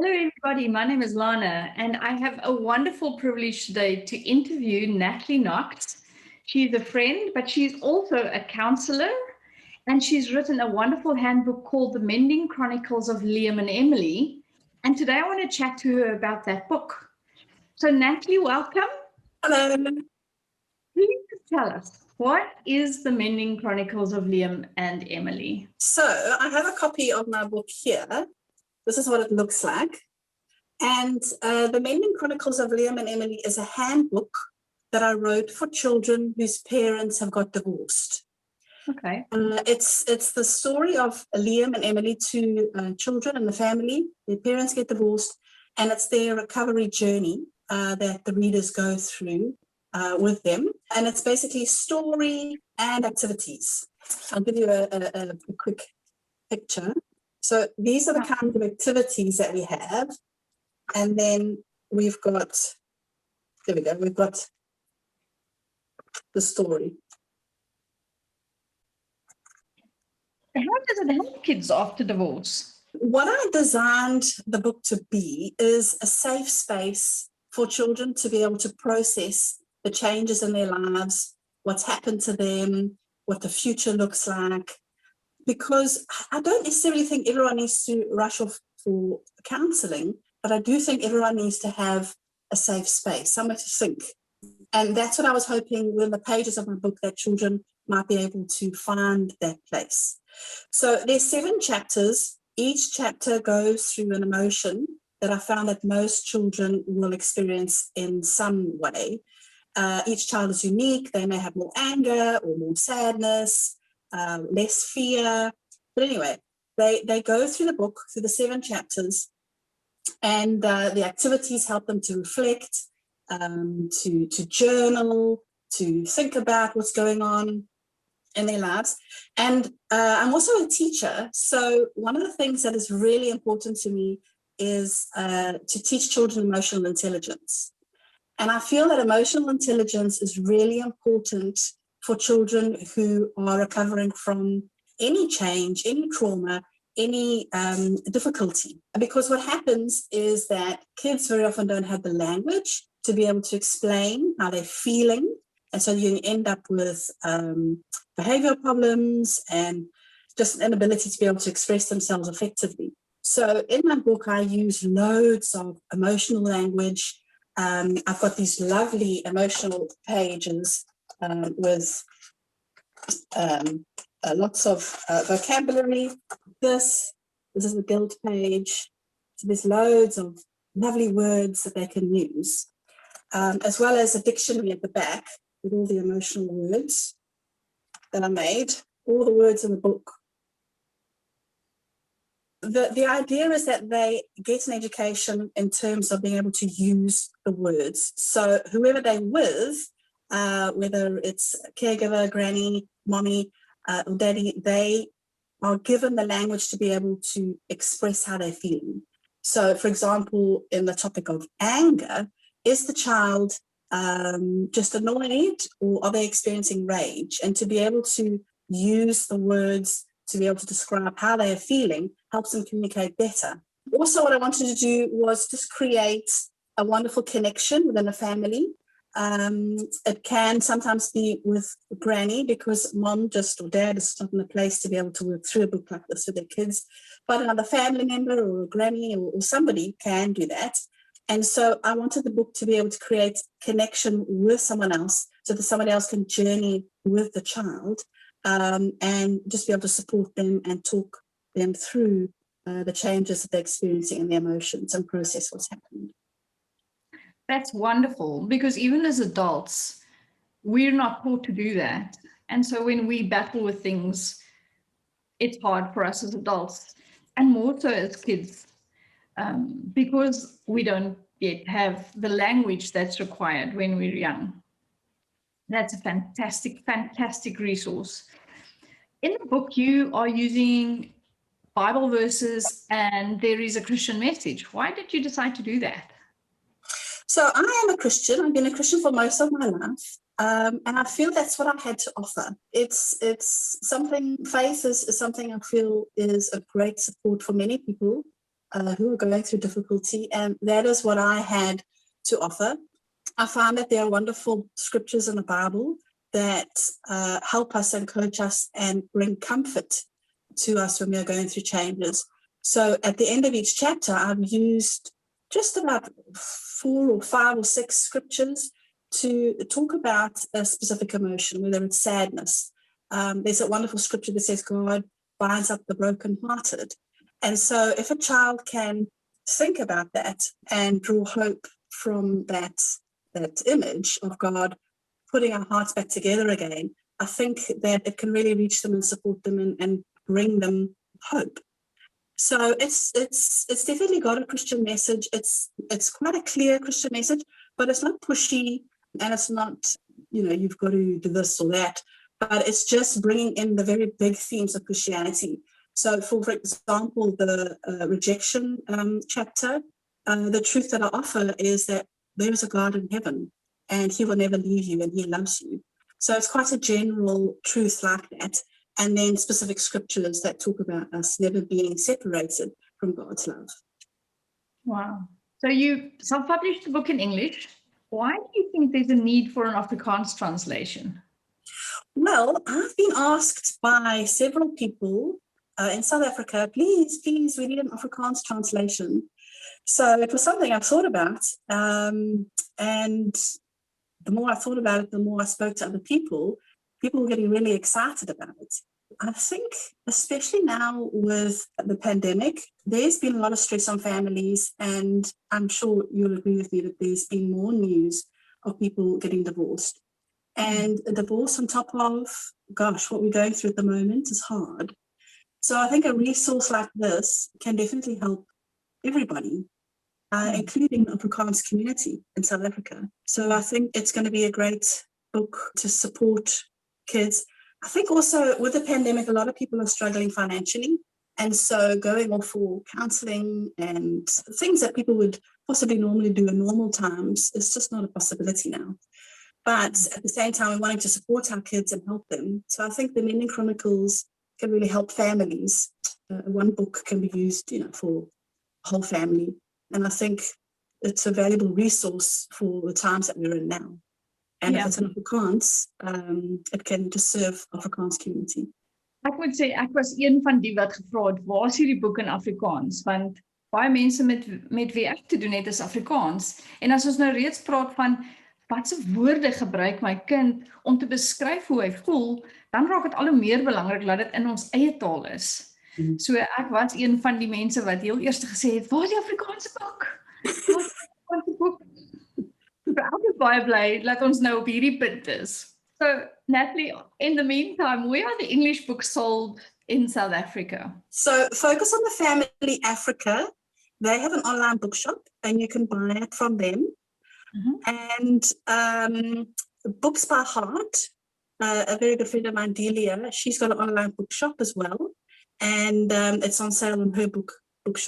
Hello, everybody. My name is Lana, and I have a wonderful privilege today to interview Natalie Knox. She's a friend, but she's also a counselor, and she's written a wonderful handbook called The Mending Chronicles of Liam and Emily. And today I want to chat to her about that book. So, Natalie, welcome. Hello. Please tell us, what is The Mending Chronicles of Liam and Emily? So I have a copy of my book here. This is what it looks like. And The Mending Chronicles of Liam and Emily is a handbook that I wrote for children whose parents have got divorced. Okay. It's the story of Liam and Emily, two children in the family. Their parents get divorced, and it's their recovery journey that the readers go through with them. And it's basically story and activities. I'll give you a quick picture. So these are the kinds of activities that we have. And then we've got, there we go, we've got the story. How does it help kids after divorce? What I designed the book to be is a safe space for children to be able to process the changes in their lives, what's happened to them, what the future looks like. Because I don't necessarily think everyone needs to rush off for counselling, but I do think everyone needs to have a safe space, somewhere to think. And that's what I was hoping within the pages of my book, that children might be able to find that place. So there's 7 chapters. Each chapter goes through an emotion that I found that most children will experience in some way. Each child is unique. They may have more anger or more sadness, less fear. But anyway, they go through the book, through the 7 chapters, and the activities help them to reflect, to journal, to think about what's going on in their lives. And I'm also a teacher. So one of the things that is really important to me is to teach children emotional intelligence. And I feel that emotional intelligence is really important for children who are recovering from any change, any trauma, any difficulty. Because what happens is that kids very often don't have the language to be able to explain how they're feeling. And so you end up with behavioral problems and just an inability to be able to express themselves effectively. So in my book, I use loads of emotional language. I've got these lovely emotional pages with lots of vocabulary. This is the guilt page. So there's loads of lovely words that they can use, as well as a dictionary at the back with all the emotional words that I made, all the words in the book. The idea is that they get an education in terms of being able to use the words. So whoever they're with, whether it's caregiver, granny, mommy, or daddy, they are given the language to be able to express how they're feeling. So, for example, in the topic of anger, is the child just annoyed, or are they experiencing rage? And to be able to use the words to be able to describe how they are feeling helps them communicate better. Also, what I wanted to do was just create a wonderful connection within a family. It can sometimes be with granny because mom or dad is not in a place to be able to work through a book like this with their kids, but another family member or a granny or somebody can do that. And so I wanted the book to be able to create connection with someone else so that somebody else can journey with the child, and just be able to support them and talk them through the changes that they're experiencing in their emotions and process what's happened. That's wonderful, because even as adults, we're not taught to do that. And so when we battle with things, it's hard for us as adults, and more so as kids, because we don't yet have the language that's required when we're young. That's a fantastic, fantastic resource. In the book, you are using Bible verses and there is a Christian message. Why did you decide to do that? So I am a Christian. I've been a Christian for most of my life. And I feel that's what I had to offer. It's something, faith is something I feel is a great support for many people. who are going through difficulty, and that is what I had to offer. I found that there are wonderful scriptures in the Bible that help us and coach us and bring comfort to us when we are going through changes. So at the end of each chapter, I've used just about 4 or 5 or 6 scriptures to talk about a specific emotion, whether it's sadness. There's a wonderful scripture that says God binds up the brokenhearted. And so if a child can think about that and draw hope from that image of God putting our hearts back together again, I think that it can really reach them and support them and bring them hope. So it's definitely got a Christian message. It's quite a clear Christian message, but it's not pushy, and it's not, you've got to do this or that, but it's just bringing in the very big themes of Christianity. So for example, the rejection chapter, the truth that I offer is that there is a God in heaven and he will never leave you and he loves you. So it's quite a general truth like that. And then specific scriptures that talk about us never being separated from God's love. Wow. So you self-published the book in English. Why do you think there's a need for an Afrikaans translation? Well, I've been asked by several people in South Africa, please, we need an Afrikaans translation. So it was something I've thought about. And the more I thought about it, the more I spoke to other people. People were getting really excited about it. I think, especially now with the pandemic, there's been a lot of stress on families, and I'm sure you'll agree with me that there's been more news of people getting divorced. And a divorce on top of, what we're going through at the moment is hard. So I think a resource like this can definitely help everybody, including the Afrikaans community in South Africa. So I think it's going to be a great book to support kids. I think also with the pandemic, a lot of people are struggling financially. And so going off for counseling and things that people would possibly normally do in normal times is just not a possibility now. But at the same time, we're wanting to support our kids and help them. So I think the Mending Chronicles can really help families. One book can be used, for a whole family. And I think it's a valuable resource for the times that we're in now. And if it's in Afrikaans, it can just serve Afrikaans community. Ek moet sê ek was een van die wat gevra het, waar is hierdie boek in Afrikaans? Want baie mense met wie ek te doen het is Afrikaans. En as ons nou reeds praat van watse woorde gebruik my kind om te beskryf hoe hy voel, dan raak dit al hoe meer belangrik dat dit in ons eie taal is. So ek was een van die mense wat heel eers gesê het, waar is die Afrikaanse boek? Waar is die Afrikaanse boek? Ek is baie bly dat ons nou op hierdie punt is. So, Natalie, in the meantime, where are the English books sold in South Africa? So, Focus on the Family Africa, they have an online bookshop and you can buy it from them. And Books by Heart, a very good friend of mine, Delia, she's got an online bookshop as well. And it's on sale on her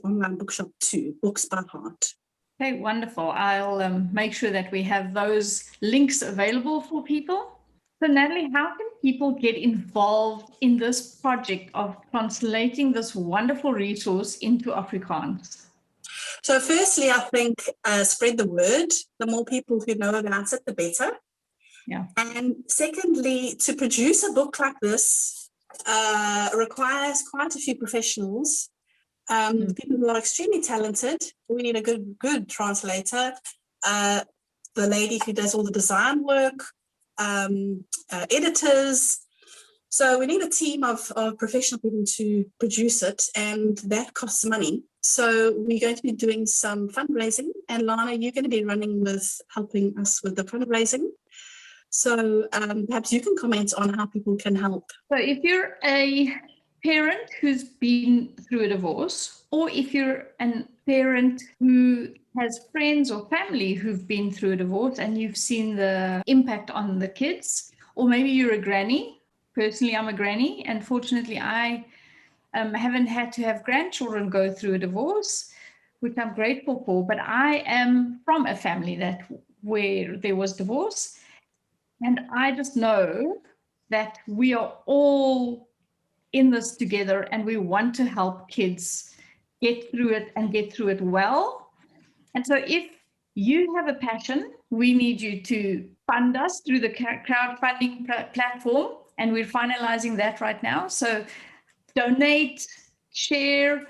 online bookshop too, Books by Heart. Okay, wonderful. I'll make sure that we have those links available for people. So Natalie, how can people get involved in this project of translating this wonderful resource into Afrikaans? So firstly, I think spread the word. The more people who know about it, the better. Yeah. And secondly, to produce a book like this requires quite a few professionals. People who are extremely talented. We need a good translator. The lady who does all the design work, editors. So we need a team of professional people to produce it, and that costs money. So we're going to be doing some fundraising, and Lana, you're going to be helping us with the fundraising. So perhaps you can comment on how people can help. So if you're a parent who's been through a divorce, or if you're a parent who has friends or family who've been through a divorce and you've seen the impact on the kids, or maybe you're a granny. Personally, I'm a granny, and fortunately I haven't had to have grandchildren go through a divorce, which I'm grateful for, but I am from a family where there was divorce, and I just know that we are all in this together and we want to help kids get through it and get through it well. And so if you have a passion, we need you to fund us through the crowdfunding platform. And we're finalizing that right now. So donate, share,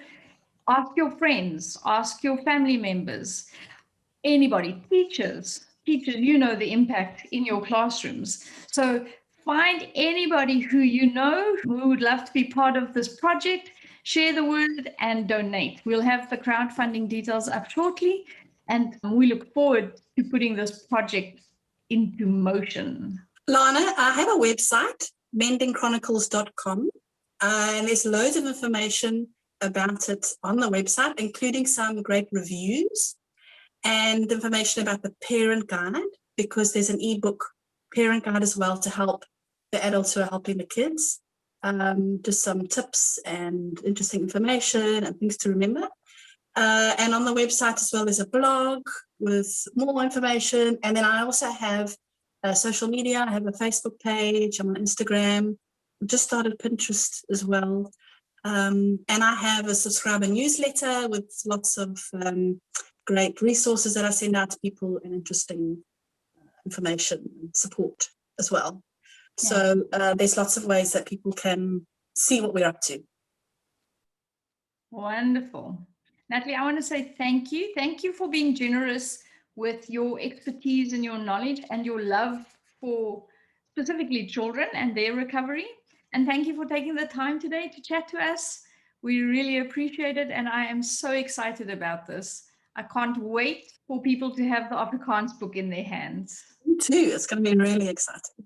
ask your friends, ask your family members, anybody, teachers, you know the impact in your classrooms. So find anybody who you know who would love to be part of this project, share the word and donate. We'll have the crowdfunding details up shortly, and we look forward to putting this project into motion. Lana, I have a website, mendingchronicles.com, and there's loads of information about it on the website, including some great reviews and information about the parent guide, because there's an ebook parent guide as well to help the adults who are helping the kids. Just some tips and interesting information and things to remember. And on the website as well, there's a blog with more information. And then I also have social media. I have a Facebook page. I'm on Instagram. I've just started Pinterest as well. And I have a subscriber newsletter with lots of great resources that I send out to people and interesting information and support as well. So there's lots of ways that people can see what we're up to. Wonderful. Natalie, I want to say thank you. Thank you for being generous with your expertise and your knowledge and your love for specifically children and their recovery. And thank you for taking the time today to chat to us. We really appreciate it. And I am so excited about this. I can't wait for people to have the Afrikaans book in their hands. Me too. It's going to be really exciting.